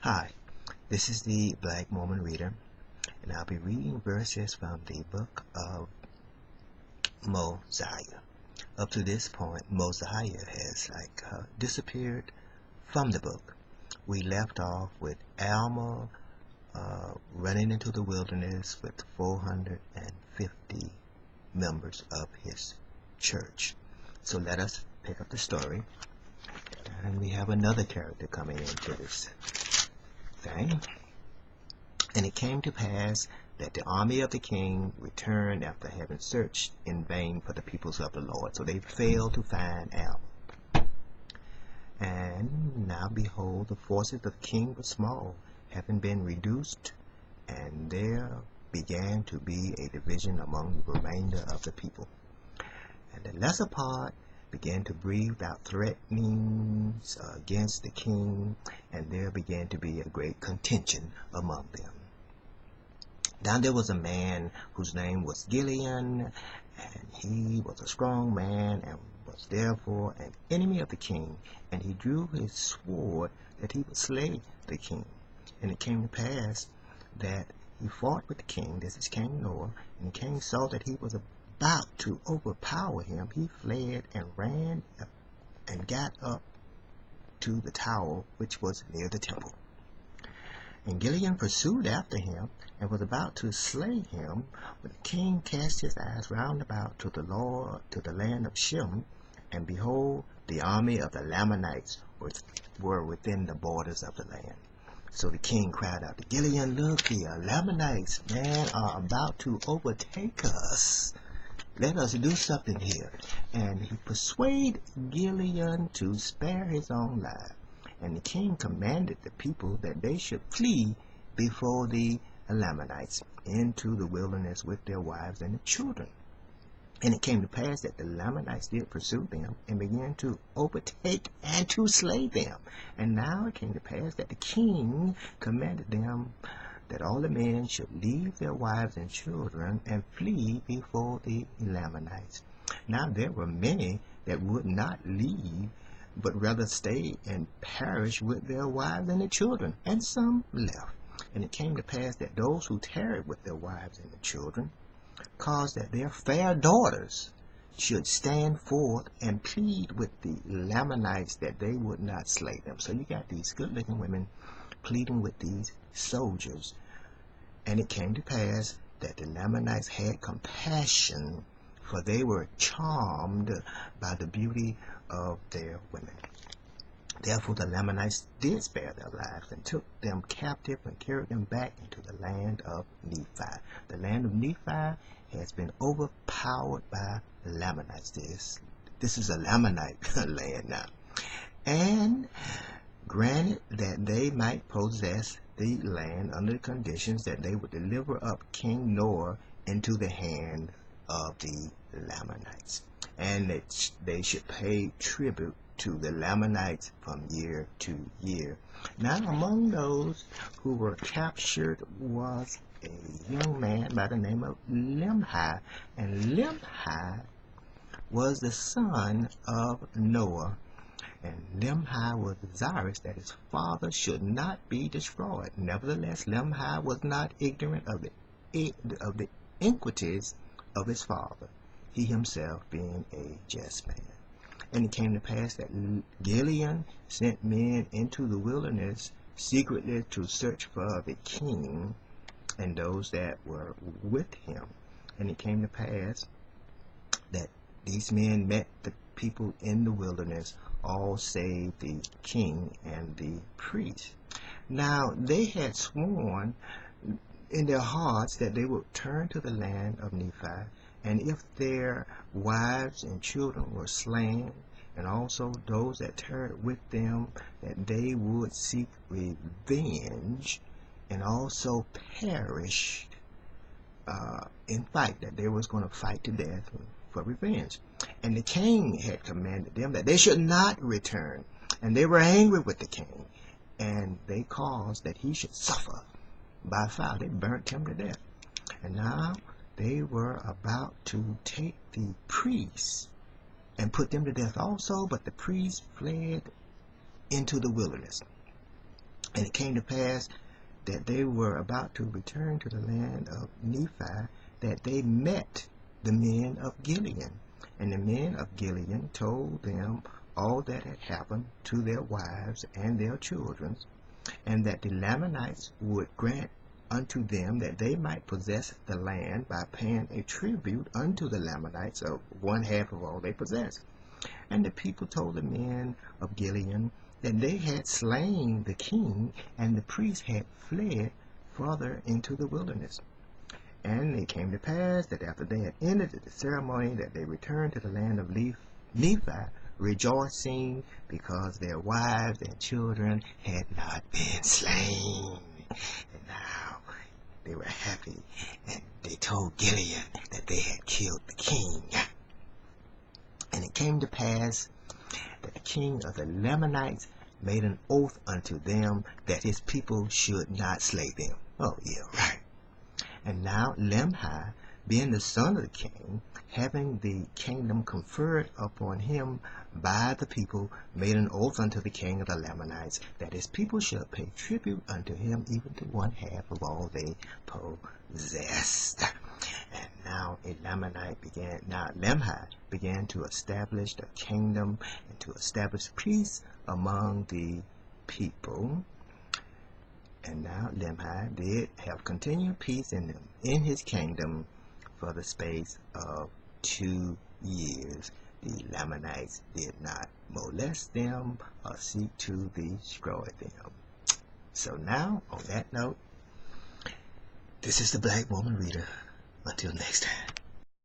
Hi, this is the Black Mormon Reader, and I'll be reading verses from the book of Mosiah. Up to this point, Mosiah has disappeared from the book. We left off with Alma running into the wilderness with 450 members of his church. So let us pick up the story, and we have another character coming into this thing. And it came to pass that the army of the king returned after having searched in vain for the peoples of the Lord. So they failed to find Alma. And now behold, the forces of the king were small, having been reduced, and there began to be a division among the remainder of the people. And the lesser part began to breathe out threatenings against the king, and there began to be a great contention among them. Now there was a man whose name was Gideon, and he was a strong man and was therefore an enemy of the king, and he drew his sword that he would slay the king. And it came to pass that he fought with the king, this is King Noah, and the king saw that he was about to overpower him. He fled and ran and got up to the tower which was near the temple. And Gideon pursued after him, and was about to slay him, but the king cast his eyes round about to the land of Shem, and behold, the army of the Lamanites were within the borders of the land. So the king cried out to Gideon, "Look, the Lamanites, man, are about to overtake us. Let us do something here." And he persuaded Gideon to spare his own life. And the king commanded the people that they should flee before the Lamanites into the wilderness with their wives and their children. And it came to pass that the Lamanites did pursue them and began to overtake and to slay them. And now it came to pass that the king commanded them that all the men should leave their wives and children and flee before the Lamanites. Now there were many that would not leave, but rather stay and perish with their wives and their children, and some left. And it came to pass that those who tarried with their wives and their children caused that their fair daughters should stand forth and plead with the Lamanites that they would not slay them. So you got these good-looking women pleading with these soldiers. And it came to pass that the Lamanites had compassion, for they were charmed by the beauty of their women. Therefore the Lamanites did spare their lives, and took them captive and carried them back into the land of Nephi. The land of Nephi has been overpowered by the Lamanites. This is a Lamanite land now. And granted that they might possess the land under the conditions that they would deliver up King Noah into the hand of the Lamanites, and that they should pay tribute to the Lamanites from year to year. Now among those who were captured was a young man by the name of Limhi, and Limhi was the son of Noah. And Limhi was desirous that his father should not be destroyed. Nevertheless, Limhi was not ignorant of the iniquities of his father, he himself being a just man. And it came to pass that Gideon sent men into the wilderness secretly to search for the king and those that were with him. And it came to pass that these men met the people in the wilderness, all save the king and the priest. Now they had sworn in their hearts that they would turn to the land of Nephi, and if their wives and children were slain, and also those that tarried with them, that they would seek revenge, and also perish in fight, that they was going to fight to death for revenge. And the king had commanded them that they should not return, and they were angry with the king, and they caused that he should suffer by fire. They burnt him to death. And now they were about to take the priests and put them to death also, but the priests fled into the wilderness. And it came to pass that they were about to return to the land of Nephi, that they met the men of Gilead. And the men of Gilead told them all that had happened to their wives and their children, and that the Lamanites would grant unto them that they might possess the land by paying a tribute unto the Lamanites of 1/2 of all they possessed. And the people told the men of Gilead that they had slain the king, and the priests had fled farther into the wilderness. And it came to pass that after they had ended the ceremony, that they returned to the land of Nephi, rejoicing because their wives and children had not been slain. And now they were happy, and they told Gilead that they had killed the king. And it came to pass that the king of the Lamanites made an oath unto them that his people should not slay them. Oh, yeah, right. And now Lemhi, being the son of the king, having the kingdom conferred upon him by the people, made an oath unto the king of the Lamanites that his people should pay tribute unto him, even to 1/2 of all they possessed. And now Lemhi began to establish the kingdom and to establish peace among the people. And now Lemhi did have continued peace in his kingdom for the space of 2 years. The Lamanites did not molest them or seek to destroy them. So now, on that note, this is the Black Woman Reader. Until next time.